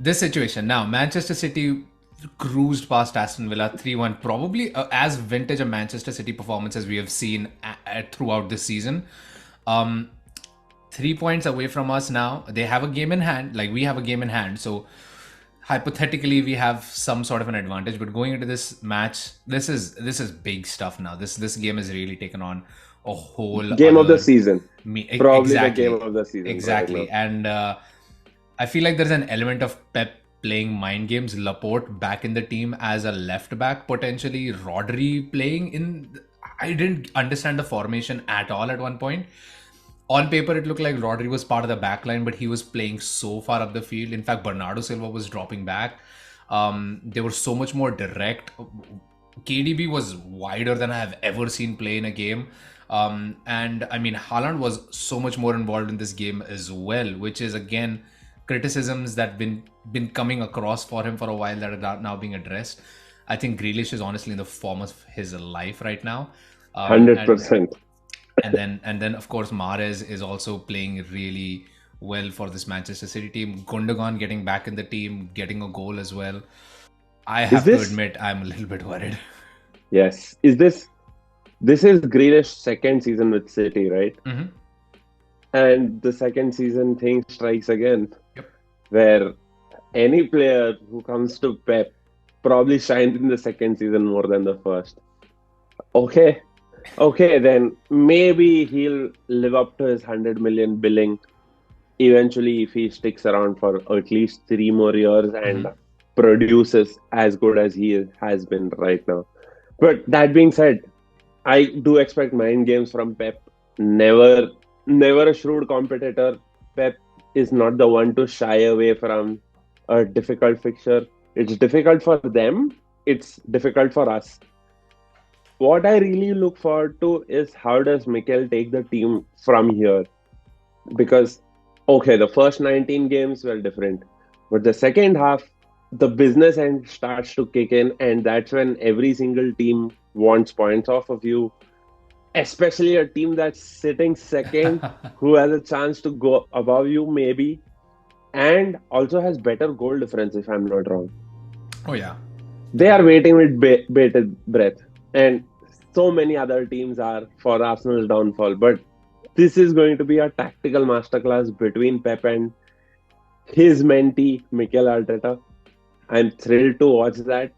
this situation now, Manchester City cruised past Aston Villa 3-1, probably as vintage a Manchester City performance as we have seen throughout this season. Um, 3 points away from us now. They have a game in hand, like we have a game in hand. So hypothetically, we have some sort of an advantage. But going into this match, this is big stuff now. This game has really taken on a whole Game of the other season. Probably the game exactly, of the season right now. exactly. And I feel like there's an element of Pep playing mind games. Laporte back in the team as a left back, potentially Rodri playing in. I didn't understand the formation at all at one point. On paper, it looked like Rodri was part of the back line, but he was playing so far up the field. In fact, Bernardo Silva was dropping back. They were so much more direct. KDB was wider than I have ever seen play in a game. And I mean, Haaland was so much more involved in this game as well, which is again criticisms that been coming across for him for a while that are now being addressed. I think Grealish is honestly in the form of his life right now. And 100%. and then of course Mahrez is also playing really well for this Manchester City team. Gundogan getting back in the team, getting a goal as well. I Is have to this? admit I'm a little bit worried. Yes. Is this? This is Grealish's second season with City, right? Mm-hmm. And the second season thing strikes again, Yep. where any player who comes to Pep probably shines in the second season more than the first. Okay, okay, then maybe he'll live up to his 100 million billing eventually if he sticks around for at least 3 more years and Mm-hmm. produces as good as he has been right now. But that being said, I do expect mind games from Pep. Never, never a shrewd competitor. Pep is not the one to shy away from a difficult fixture. It's difficult for them. It's difficult for us. What I really look forward to is how does Mikel take the team from here? Because okay, the first 19 games were different, but the second half, the business end starts to kick in, and that's when every single team wants points off of you, especially a team that's sitting second, who has a chance to go above you maybe, and also has better goal difference if I'm not wrong. Oh yeah. They are waiting with bated breath, and so many other teams are for Arsenal's downfall. But this is going to be a tactical masterclass between Pep and his mentee Mikel Arteta. I'm thrilled to watch that,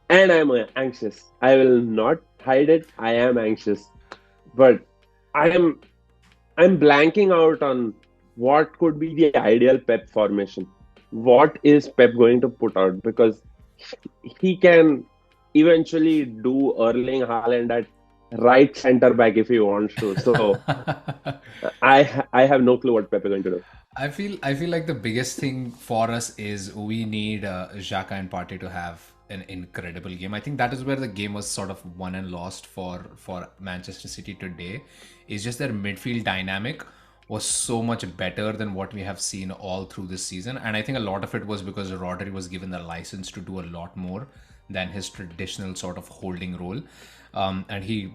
and I'm anxious. I will not hide it. I am anxious, but I am I'm blanking out on what could be the ideal Pep formation. What is Pep going to put out? Because he can eventually do Erling Haaland at right center back if he wants to. So I have no clue what Pep is going to do. I feel like the biggest thing for us is we need Xhaka and Partey to have an incredible game. I think that is where the game was sort of won and lost for Manchester City today. Is just their midfield dynamic was so much better than what we have seen all through this season, and I think a lot of it was because Rodri was given the license to do a lot more than his traditional sort of holding role, and he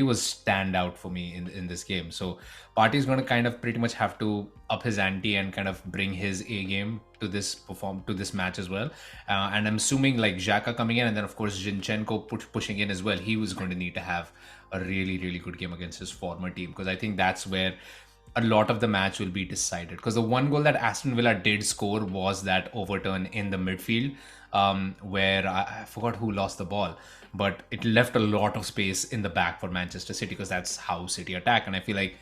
was standout for me in this game. So Party is going to kind of pretty much have to up his ante and kind of bring his A game to this match as well. And I'm assuming like Xhaka coming in, and then of course Zinchenko pushing in as well. He was going to need to have a really really good game against his former team, because I think that's where a lot of the match will be decided. Because the one goal that Aston Villa did score was that overturn in the midfield, where I forgot who lost the ball, but it left a lot of space in the back for Manchester City, because that's how City attack. And I feel like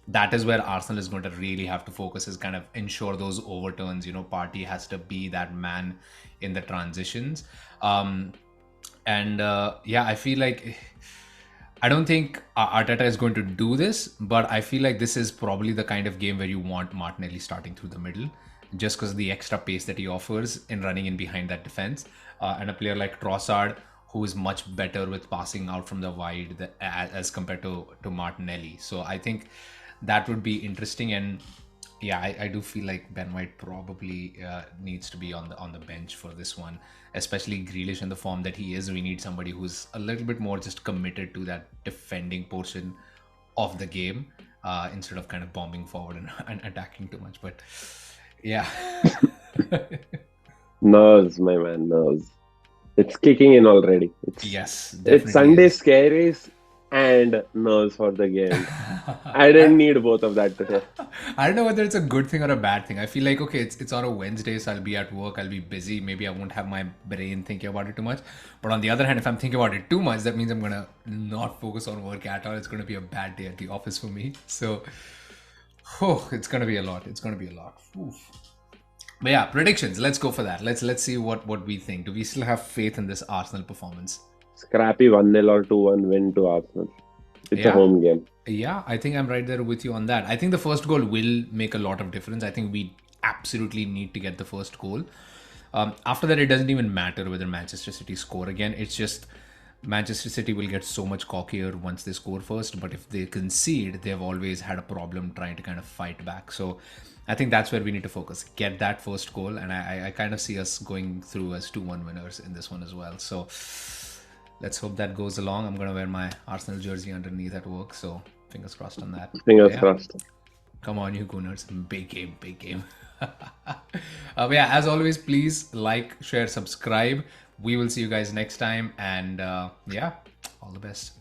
that is where Arsenal is going to really have to focus, is kind of ensure those overturns. Party has to be that man in the transitions. And yeah, I feel like I don't think Arteta is going to do this, but I feel like this is probably the kind of game where you want Martinelli starting through the middle, just because of the extra pace that he offers in running in behind that defense. And a player like Trossard, who is much better with passing out from the wide as compared to Martinelli. So I think that would be interesting. And yeah, I do feel like Ben White probably needs to be on the bench for this one, especially Grealish in the form that he is. We need somebody who's a little bit more just committed to that defending portion of the game, instead of kind of bombing forward and attacking too much. But yeah. Nerves, my man, nerves. It's kicking in already. Yes, It's definitely Sunday is. scaries and nerves for the game. I I, didn't need both of that today. I don't know whether it's a good thing or a bad thing. I feel like okay, it's on a Wednesday, so I'll be at work, I'll be busy. Maybe I won't have my brain thinking about it too much. But on the other hand, if I'm thinking about it too much, that means I'm gonna not focus on work at all. It's gonna be a bad day at the office for me. So, oh, it's gonna be a lot. It's gonna be a lot. Oof. But yeah, predictions. Let's go for that. Let's see what we think. Do we still have faith in this Arsenal performance? Scrappy 1-0 or 2-1 win to Arsenal. It's a Yeah. home game. Yeah, I think I'm right there with you on that. I think the first goal will make a lot of difference. I think we absolutely need to get the first goal. After that, it doesn't even matter whether Manchester City score again. It's just Manchester City will get so much cockier once they score first. But if they concede, they've always had a problem trying to kind of fight back. So I think that's where we need to focus. Get that first goal. And I kind of see us going through as 2-1 winners in this one as well. So let's hope that goes along. I'm going to wear my Arsenal jersey underneath at work. So fingers crossed on that. But Fingers yeah, crossed. come on, you Gooners. Big game, big game. But yeah, as always, please like, share, subscribe. We will see you guys next time. And yeah, all the best.